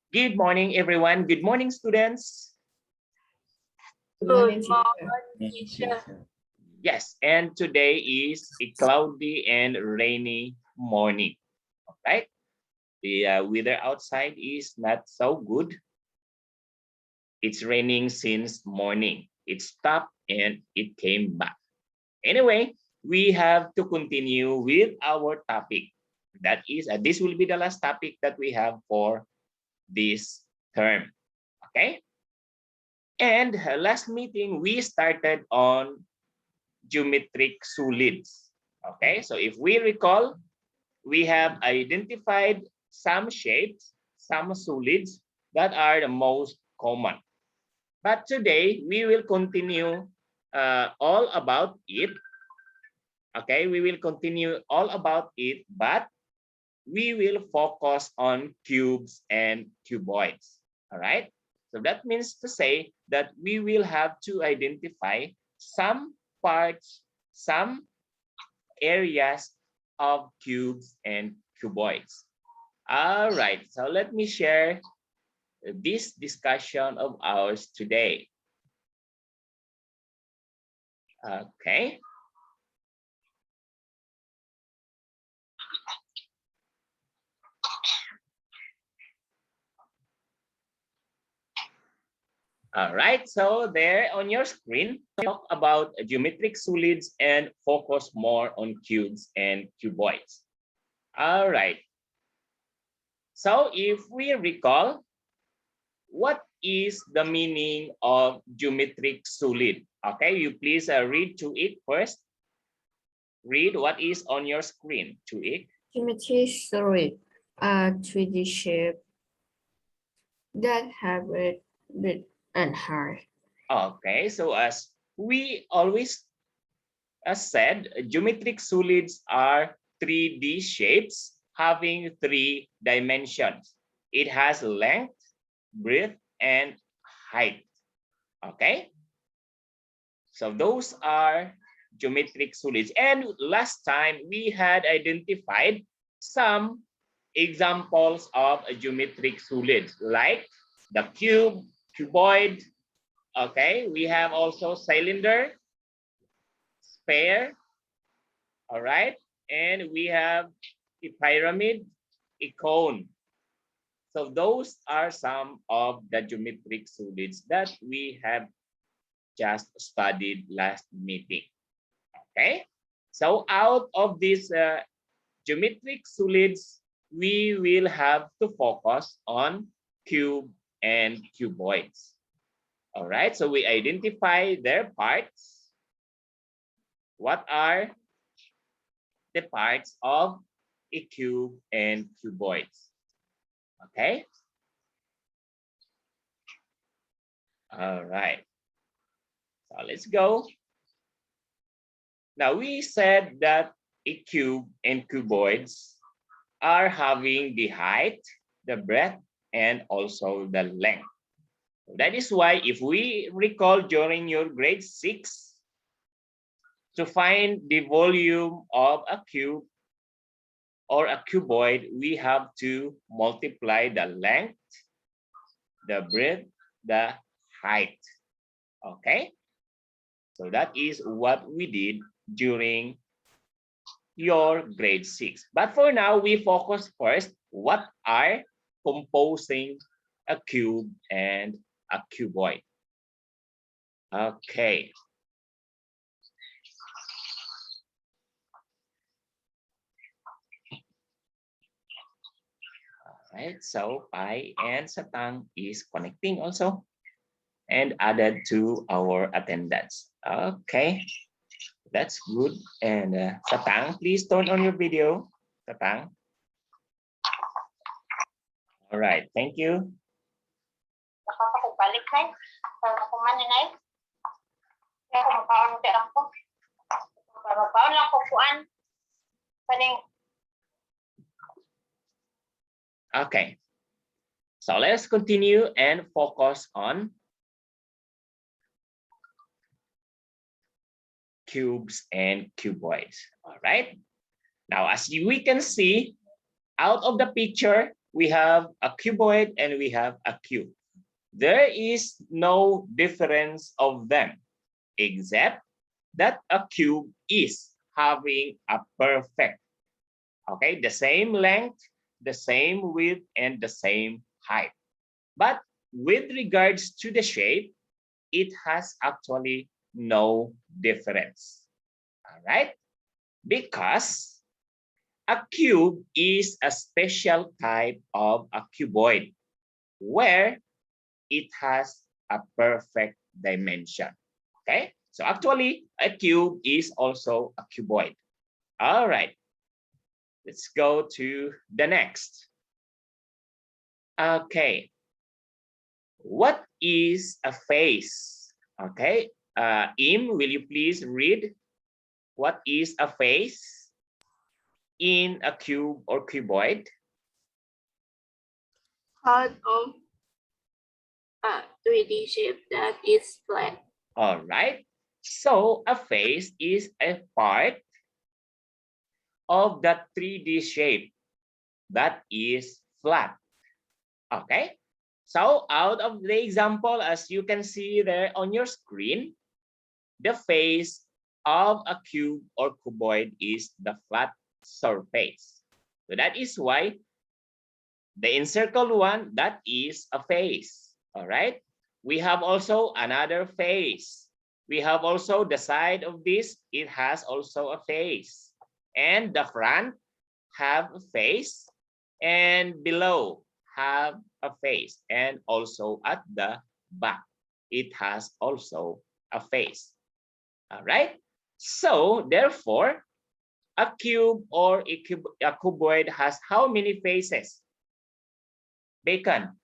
Good morning, everyone. Good morning, students. Good morning, Teacher. Yes, and today is a cloudy and rainy morning, right? The weather outside is not so good. It's raining since morning. It stopped and it came back. Anyway, we have to continue with our topic. That is, this will be the last topic that we have for this term. Okay? And last meeting, we started on geometric solids. Okay, so if we recall, we have identified some shapes, some solids that are the most common. But today, we will continue all about it. Okay, we will continue all about it, but we will focus on cubes and cuboids. All right, so that means to say that we will have to identify some parts, some areas of cubes and cuboids. All right, so let me share this discussion of ours today. Okay. All right, so there on your screen, talk about geometric solids and focus more on cubes and cuboids. All right. So if we recall, what is the meaning of geometric solid? Okay, you please read to it first. Read what is on your screen to it. Geometric solid are 3D shapes that have width and height. Okay, so as we always said, geometric solids are 3D shapes having 3 dimensions. It has length, breadth, and height. Okay, so those are geometric solids. And last time we had identified some examples of geometric solids like the cube, cuboid. Okay, we have also cylinder, sphere. All right, and we have a pyramid, a cone. So those are some of the geometric solids that we have just studied last meeting. Okay, so out of these geometric solids, we will have to focus on cube and cuboids. All right, so we identify their parts. What are the parts of a cube and cuboids? Okay. All right. So let's go. Now we said that a cube and cuboids are having the height, the breadth, and also the length. That is why if we recall during your grade 6, to find the volume of a cube or a cuboid, we have to multiply the length, the breadth, the height. Okay? So that is what we did during your grade 6. But for now, we focus first what are composing a cube and a cuboid. Okay. Right, so Pai and Satang is connecting also and added to our attendance. Okay, that's good. And Satang, please turn on your video. Satang. All right, thank you. Okay, so let's continue and focus on cubes and cuboids. All right, now as we can see out of the picture, we have a cuboid and we have a cube. There is no difference of them except that a cube is having a perfect, okay, the same length, the same width, and the same height. But with regards to the shape, it has actually no difference. All right? Because a cube is a special type of a cuboid where it has a perfect dimension. Okay? So actually, a cube is also a cuboid. All right. Let's go to the next. Okay. What is a face? Okay. Im, will you please read what is a face in a cube or cuboid? Part of a 3D shape that is flat. All right. So a face is a part of that 3D shape that is flat. Okay. So out of the example, as you can see there on your screen, the face of a cube or cuboid is the flat surface. So that is why the encircled one, that is a face. All right. We have also another face. We have also the side of this, it has also a face. And the front have a face, and below have a face, and also at the back it has also a face. All right. So therefore, a cube or a cuboid has how many faces? Bacon.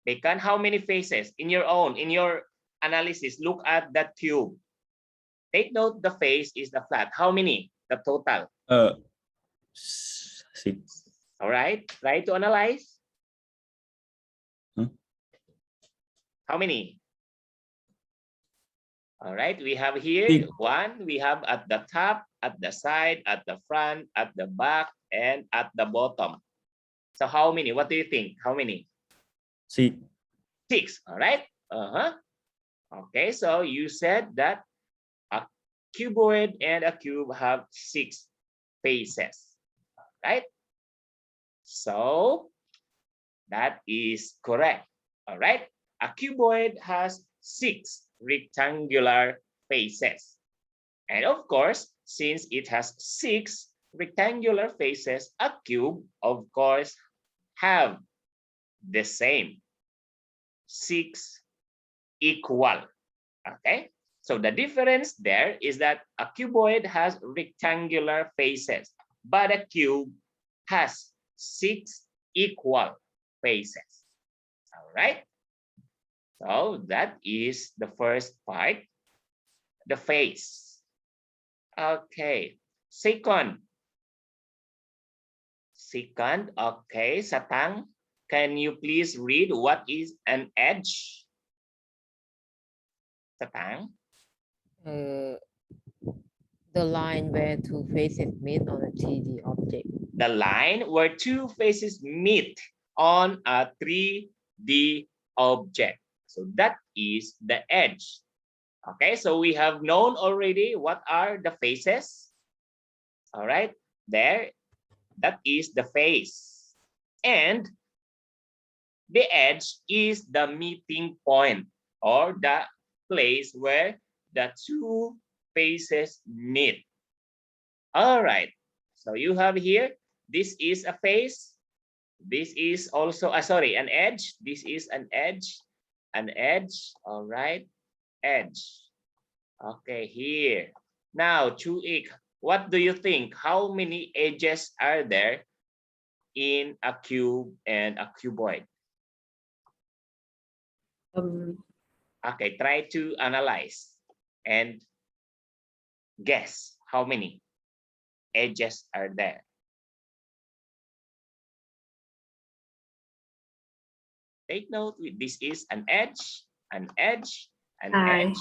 Bacon, how many faces in your analysis? Look at that cube. Take note the face is the flat. How many? The total. 6. All right. Try to analyze. How many? All right. We have here 6. one. We have at the top, at the side, at the front, at the back, and at the bottom. So how many? What do you think? How many? 6. 6. All right. Okay. So you said that a cuboid and a cube have 6 faces. All right. So that is correct. All right. A cuboid has 6 rectangular faces. And of course, since it has 6 rectangular faces, a cube, of course, have the same 6 equal. Okay. So the difference there is that a cuboid has rectangular faces, but a cube has 6 equal faces. All right. So that is the first part, the face. Okay. Second, okay, Satang, can you please read what is an edge? Satang? The line where two faces meet on a 3D object. The line where two faces meet on a 3D object. So that is the edge. Okay, so we have known already what are the faces. All right, there, that is the face. And the edge is the meeting point or the place where the two faces meet. All right, so you have here, this is a face. This is also, sorry, an edge. This is an edge. All right, edge. Okay, here. Now, Chuik, what do you think? How many edges are there in a cube and a cuboid? Okay, try to analyze and guess how many edges are there. Take note, this is an edge, an edge, an 9. edge.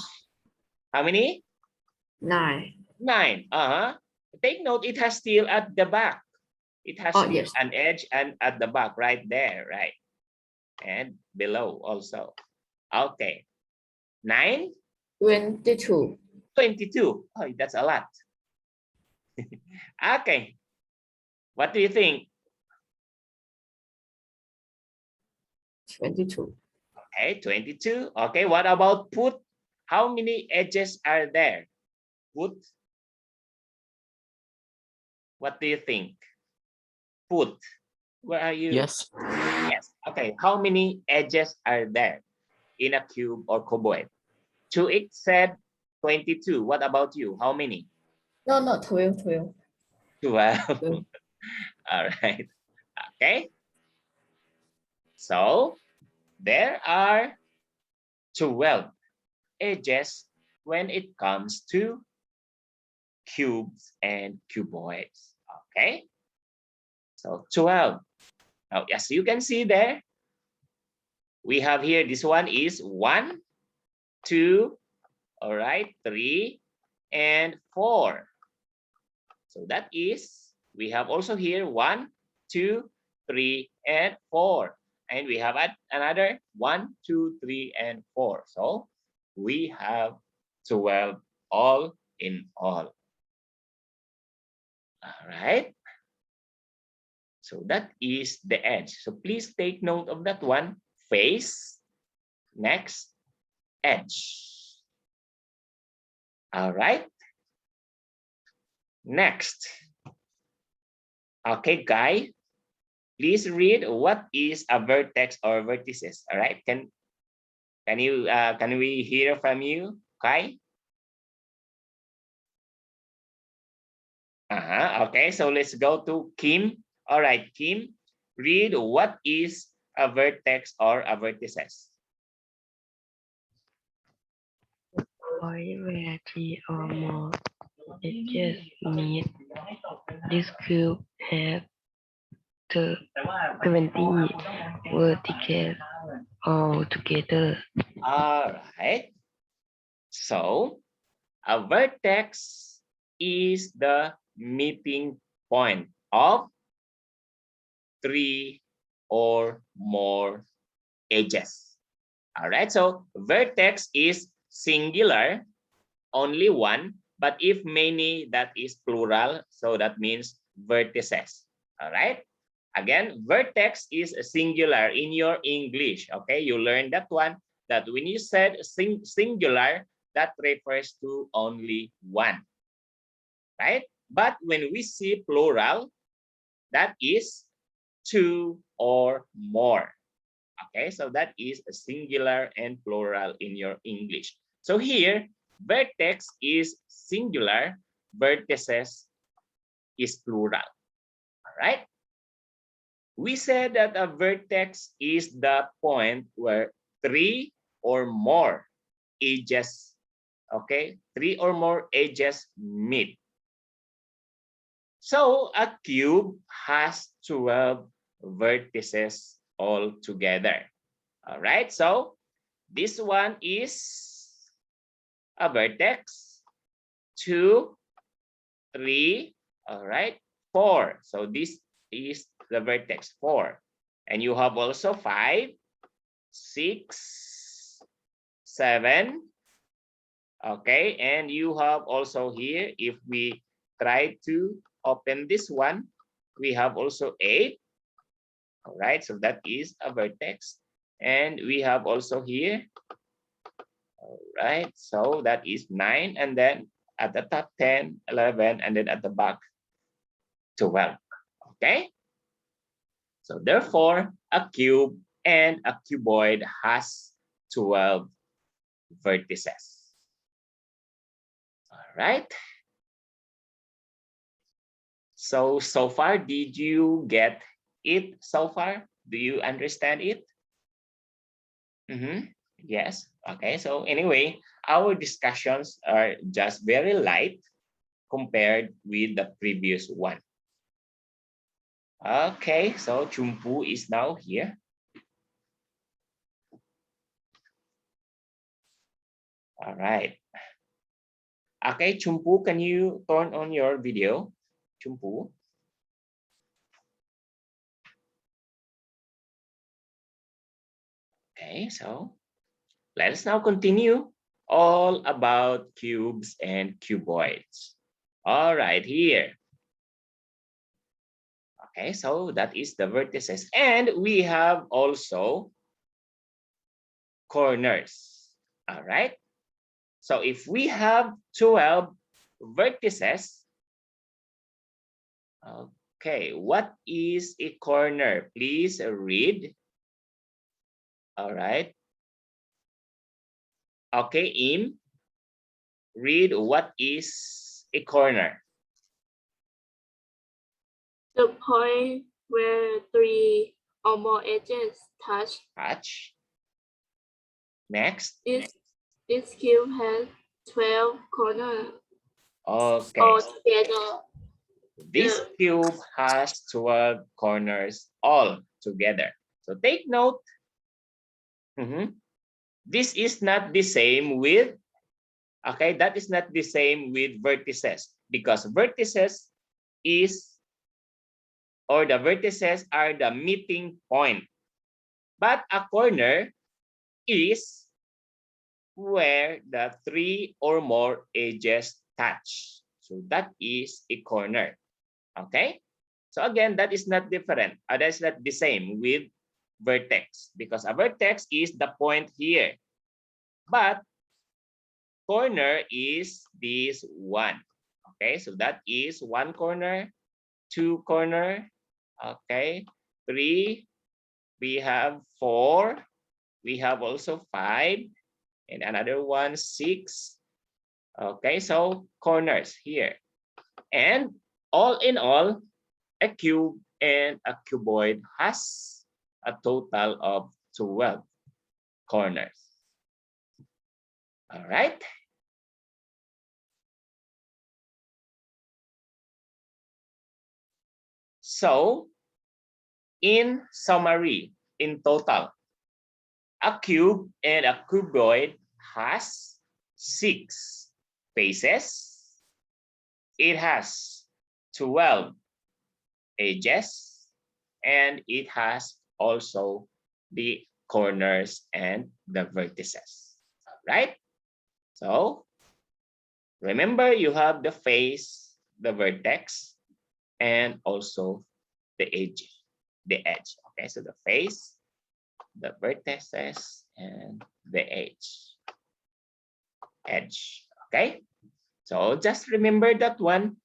How many? 9. 9. Take note, it has still at the back. It has Oh, yes. an edge and at the back, right there, right? And below also. Okay. 9? 22. 22. Oh, that's a lot. Okay. What do you think? 22. Okay, 22. Okay, what about put? How many edges are there? Put. What do you think? Put. Where are you? Yes. Yes. Okay, how many edges are there in a cube or cuboid? 2x said 22. What about you? How many? No, no, 12, 12. 12. 12. All right. Okay. So there are 12 edges when it comes to cubes and cuboids. Okay. So 12. Now, as you can see there, we have here, this one is 1, 2, all right, 3, and 4. So that is, we have also here 1, 2, 3, and 4. And we have another 1, 2, 3, and 4. So we have 12 all in all. All right. So that is the edge. So please take note of that one. Face, next, edge. All right. Next. Okay, Guy, please read what is a vertex or vertices. All right. Can we hear from you, Kai? Okay, so let's go to Kim. All right, Kim, read what is a vertex or a vertices. Point where three or more edges meet. This cube has 70 vertices altogether. All right. So a vertex is the meeting point of 3 or more edges. All right. So vertex is singular, only one, but if many, that is plural. So that means vertices. All right. Again, vertex is singular in your English. Okay, you learned that one, that when you said singular, that refers to only one, right? But when we see plural, that is 2 or more. Okay, so that is a singular and plural in your English. So here, vertex is singular, vertices is plural. All right. We said that a vertex is the point where 3 or more edges, okay, 3 or more edges meet. So a cube has 12 vertices all together. All right, so this one is a vertex, 2, 3, all right, 4. So this is the vertex 4. And you have also 5, 6, 7. Okay, and you have also here, if we try to open this one, we have also 8. All right, so that is a vertex. And we have also here, all right, so that is 9. And then at the top 10, 11, and then at the back 12. Okay, so therefore a cube and a cuboid has 12 vertices. All right, so far, did you get it so far? Do you understand it? Yes. Okay, so anyway, our discussions are just very light compared with the previous one. Okay, so Chumpu is now here. All right. Okay, Chumpu, can you turn on your video? Chumpu. Okay, so let us now continue all about cubes and cuboids. All right, here. Okay, so that is the vertices. And we have also corners. All right. So if we have 12 vertices, okay, what is a corner? Please read. All right. Okay, Im, read what is a corner. The point where three or more edges touch. Touch. Next. This cube has 12 corners Okay. altogether. This cube has 12 corners all together. So take note. This is not the same with, okay, that is not the same with vertices, because vertices is, or the vertices are the meeting point. But a corner is where the three or more edges touch. So that is a corner. Okay? So again, that is not different. That is not the same with vertex, because a vertex is the point here. But corner is this one. Okay, so that is one corner, two corner, okay, three, we have four, we have also five, and another one, six. Okay, so corners here. And all in all, a cube and a cuboid has a total of 12 corners. All right. So, in summary, in total, a cube and a cuboid has 6 faces. It has 12 edges, and it has also the corners and the vertices. All right? So, remember, you have the face, the vertex, and also the edge. Okay, so the face, the vertices, and the edge. Okay? So just remember that one.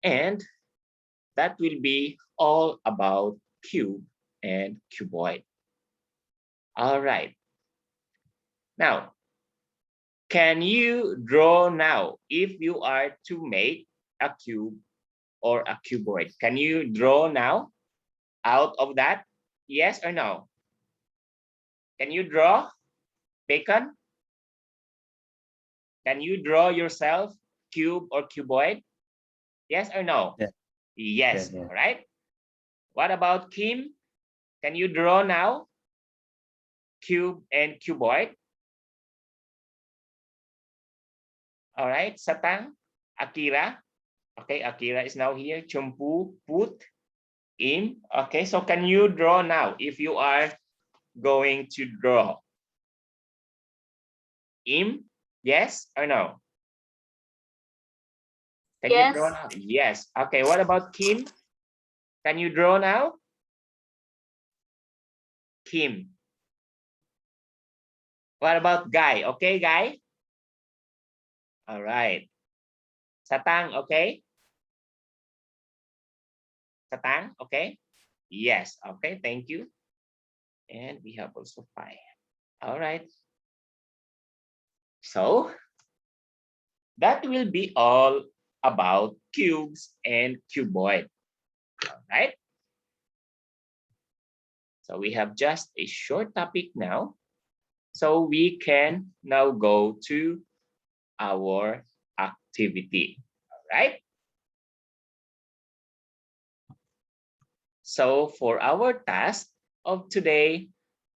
And that will be all about cube and cuboid. All right. Now, can you draw now if you are to make a cube or a cuboid? Can you draw now out of that? Yes or no? Can you draw, Bacon? Can you draw yourself cube or cuboid? Yes or no? Yeah. Yes, Yeah. all right. What about Kim? Can you draw now? Cube and cuboid? All right, Satang, Akira. Okay, Akira is now here. Chumpu, Put, Im. Okay, so can you draw now if you are going to draw? Im, yes or no? Can you draw now? Yes. Okay, what about Kim? Can you draw now? Kim. What about Guy? Okay, Guy? All right. Satang, okay? Satang, okay? Yes, okay, thank you. And we have also 5. All right. So that will be all about cubes and cuboid. All right. So we have just a short topic now. So we can now go to our activity. All right. So for our task of today,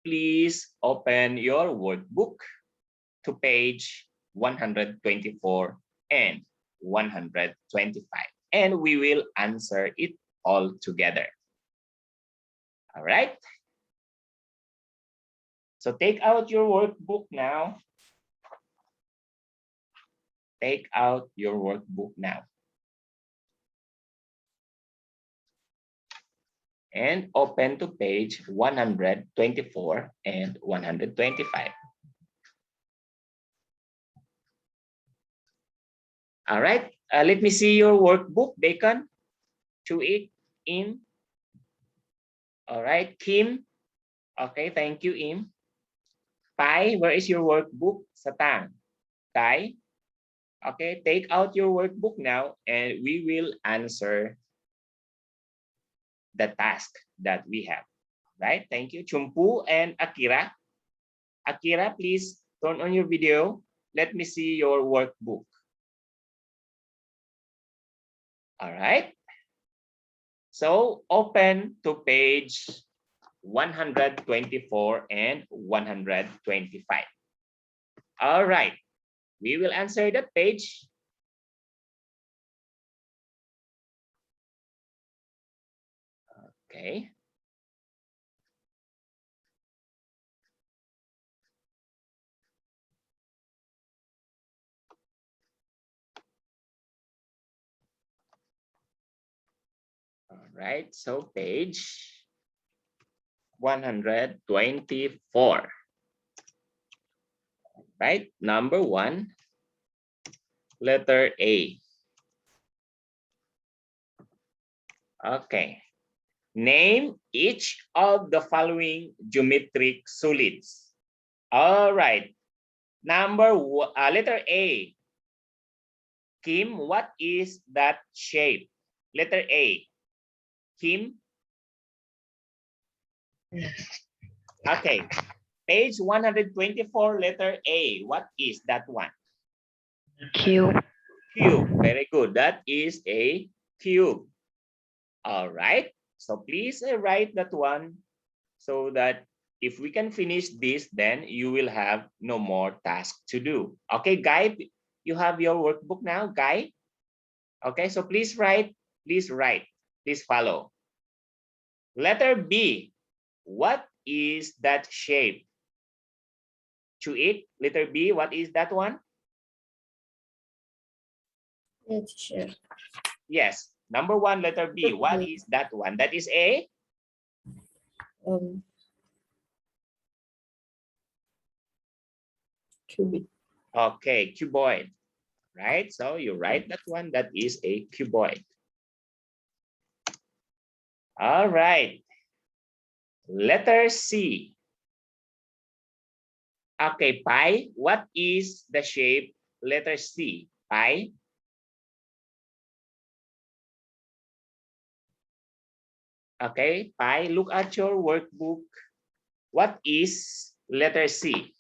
please open your workbook to page 124 and 125, and we will answer it all together. All right. So take out your workbook now. Take out your workbook now. And open to page 124 and 125. All right, let me see your workbook, Bacon. To it in. All right, Kim. Okay, thank you, Im. Pai, where is your workbook? Satang. Tai. Okay, take out your workbook now and we will answer the task that we have. Right, thank you. Chumpu and Akira. Akira, please turn on your video. Let me see your workbook. All right. So open to page 124 and 125. All right. We will answer that page. Okay. All right. So page 124. Right. Number 1, letter A. Okay. Name each of the following geometric solids. All right. Letter A. Kim, what is that shape? Letter A. Kim. Okay. Page 124, letter A. What is that one? Cube. Cube. Very good. That is a cube. All right. So please write that one so that if we can finish this, then you will have no more task to do. Okay, Guy, you have your workbook now, Guy? Okay, so please write, please follow. Letter B, what is that shape? To it, letter B, what is that one? Yes, number 1, letter B, what is that one? That is a? Cubic. Okay, cuboid, right? So you write that one, that is a cuboid. All right, letter C. Okay, pi, what is the shape? Letter C, pi. Okay, pi, look at your workbook. What is letter C?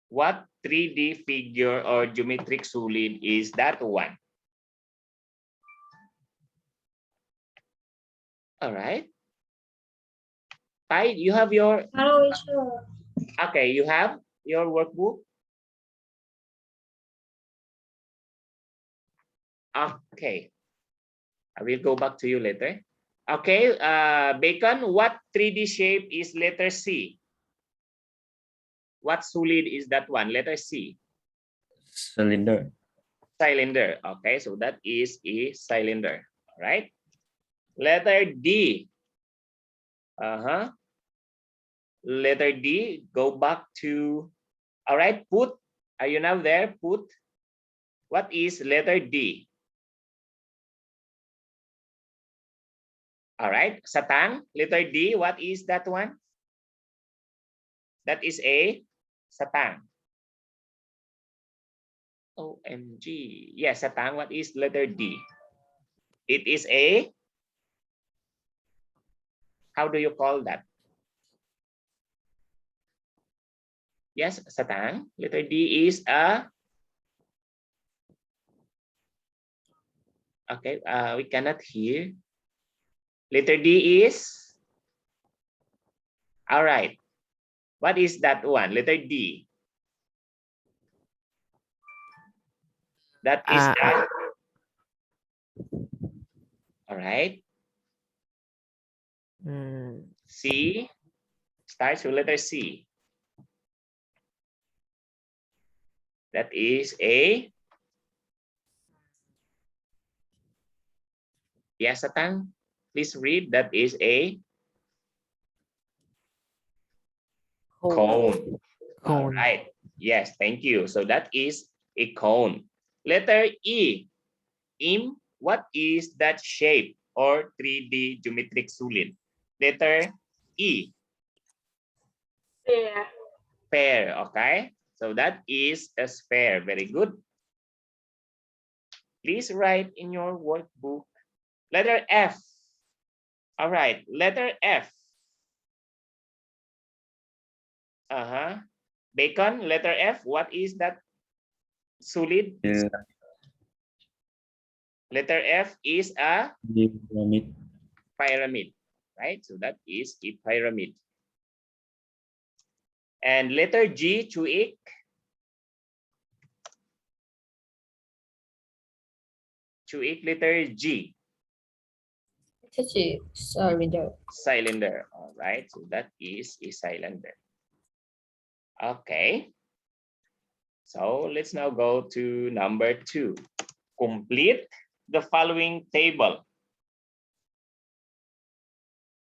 What 3D figure or geometric solid is that one? All right. Pi, you have your... Hello, teacher. Okay, you have your workbook? Okay. I will go back to you later. Okay, Bacon, what 3D shape is letter C? What solid is that one? Letter C. Cylinder. Cylinder. Okay, so that is a cylinder. All right. Letter D. Letter D, go back to... All right, put. Are you now there? Put. What is letter D? All right, Satang, letter D, what is that one? That is a Satang. OMG. Yes, Satang, what is letter D? It is a... How do you call that? Yes, Satang, letter D is a... Okay, we cannot hear. Letter D is... All right. What is that one? Letter D. That is a... All right. C. starts with letter C. That is a, yes, Satang, please read. That is a cone. All Cone. right. Yes, thank you. So that is a cone. Letter E. What is that shape or 3D geometric solid? Letter E. Sphere. Sphere. Okay. So that is a sphere. Very good. Please write in your workbook. Letter F. All right. Letter F. Bacon. Letter F. What is that solid? Letter F is a Pyramid. pyramid, right? So that is a pyramid. And letter G, Chuik. Chuik, letter G. Cylinder. Cylinder. All right. So that is a cylinder. Okay. So let's now go to number 2. Complete the following table.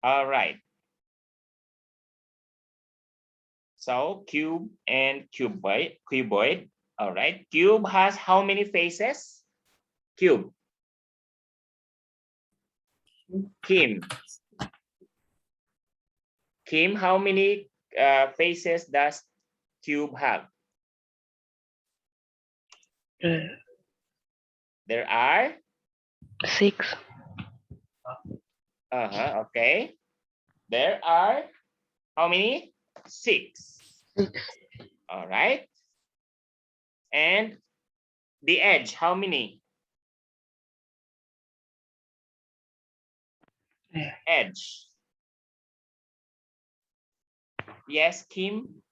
All right. So cube and cuboid. All right. Cube has how many faces? Cube. Kim. Kim, how many faces does cube have? There are 6. okay. There are how many? 6. 6. All right. And the edge, how many? Edge. Yes, Kim.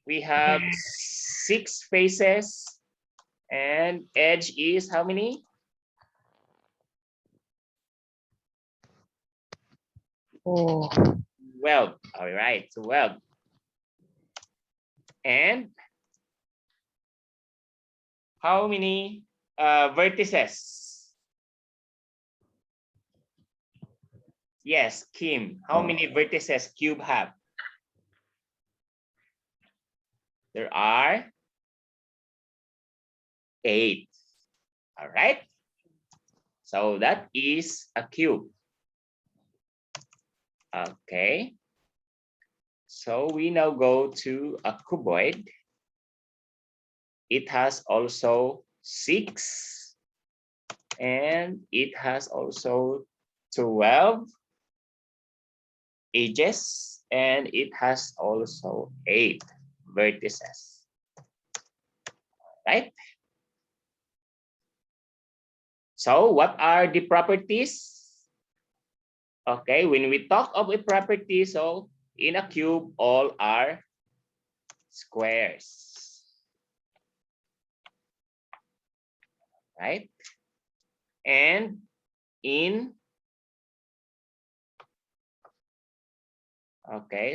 We have 6 faces and edge is how many? 4. 12. All right, 12. And how many vertices? Yes, Kim. How many vertices cube have? There are 8. All right. So that is a cube. Okay. So we now go to a cuboid. It has also 6 and it has also 12 edges and it has also 8 vertices. Right? So what are the properties? Okay, when we talk of a property, so in a cube, all are squares. Right? And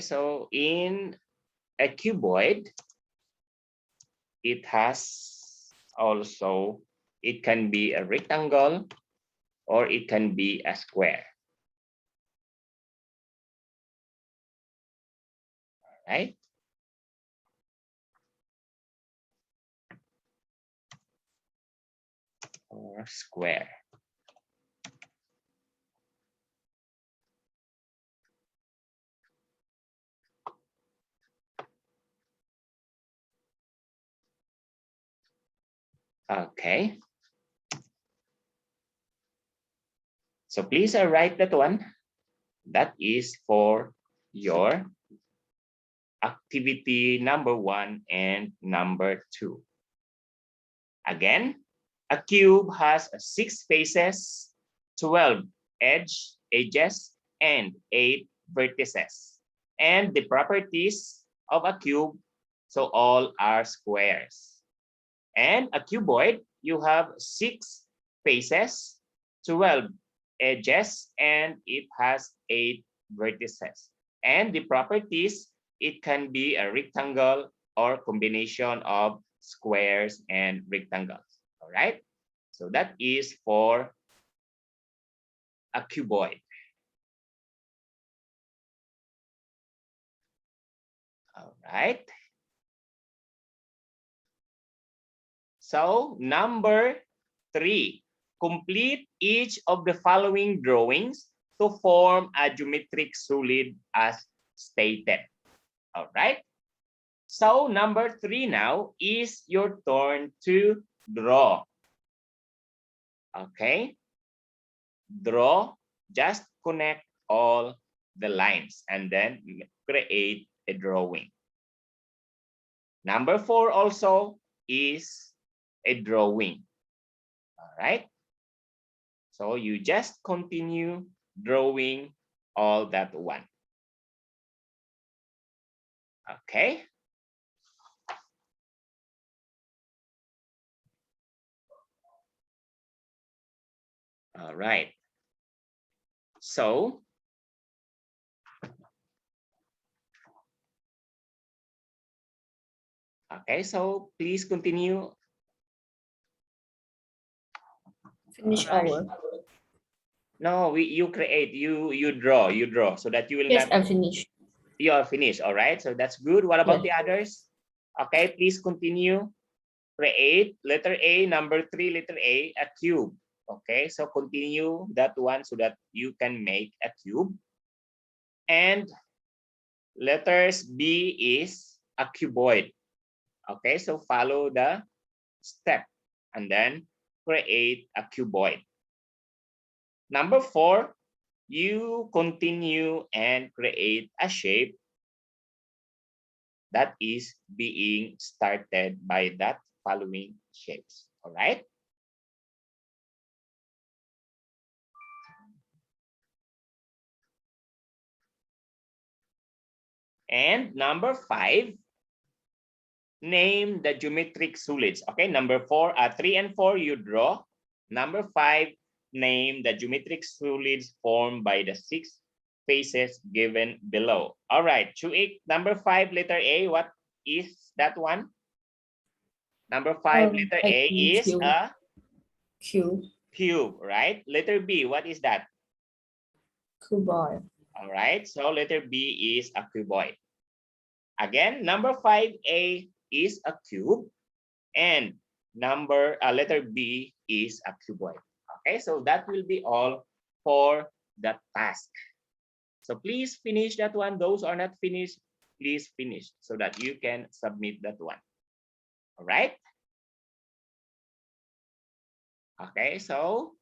so in a cuboid, it has also, it can be a rectangle or it can be a square. Right? Or square. Okay. So please write that one. That is for your activity number 1 and number 2. Again, a cube has 6 faces, 12 edges, and 8 vertices. And the properties of a cube, so all are squares. And a cuboid, you have 6 faces, 12 edges, and it has 8 vertices. And the properties, it can be a rectangle or combination of squares and rectangles. All right. So that is for a cuboid. All right. So number 3, complete each of the following drawings to form a geometric solid as stated. All right. So number 3 now is your turn to draw. Okay. Draw, just connect all the lines and then create a drawing. Number 4 also is a drawing. All right. So you just continue drawing all that one. Okay. All right. So okay, so please continue. Finish All right. our. No, you create, you draw, so that you will Yes, not. I finished. You are finished. All right. So that's good. What about the others? Okay, please continue. Create letter A, number 3, letter A, a cube. Okay, so continue that one so that you can make a cube. And letters B is a cuboid. Okay, so follow the step and then create a cuboid. Number 4, you continue and create a shape that is being started by that following shapes. All right. And number 5, name the geometric solids. Okay, number 4, 3 and 4 you draw. Number 5, name the geometric solids formed by the 6 faces given below. All right, Chuik, number 5, letter A, what is that one? Number 5, letter I A think is a Q. cube, right? Letter B, what is that? Cuboid. All right, so letter B is a cuboid. Again, number 5A is a cube, and letter B is a cuboid. Okay, so that will be all for the task. So please finish that one. Those are not finished, please finish so that you can submit that one. All right. Okay, so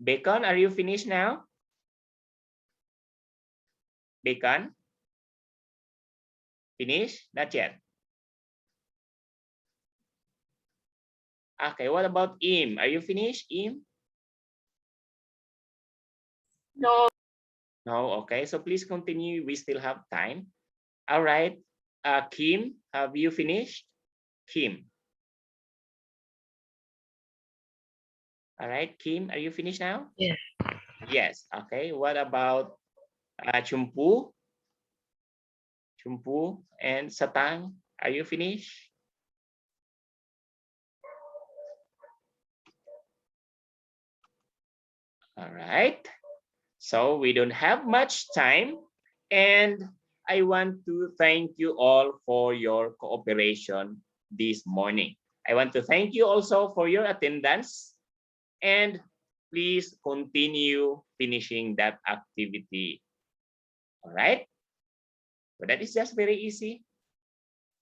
Bacon, are you finished now? Bacon? Finish? Not yet. Okay, what about Im? Are you finished, Im? No. No, okay. So please continue. We still have time. All right. Kim, have you finished? Kim. All right, Kim, are you finished now? Yes. Yes. Okay. What about Chumpu? Chumpu and Satang, are you finished? All right. So we don't have much time, and I want to thank you all for your cooperation this morning. I want to thank you also for your attendance, and please continue finishing that activity. All right. So that is just very easy.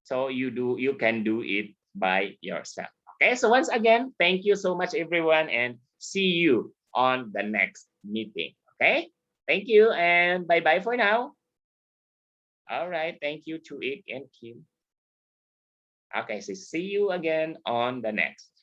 So you can do it by yourself. Okay. So once again, thank you so much, everyone, and see you on the next meeting. Okay. Thank you and bye-bye for now. All right. Thank you, Chuik and Kim. Okay. So see you again on the next.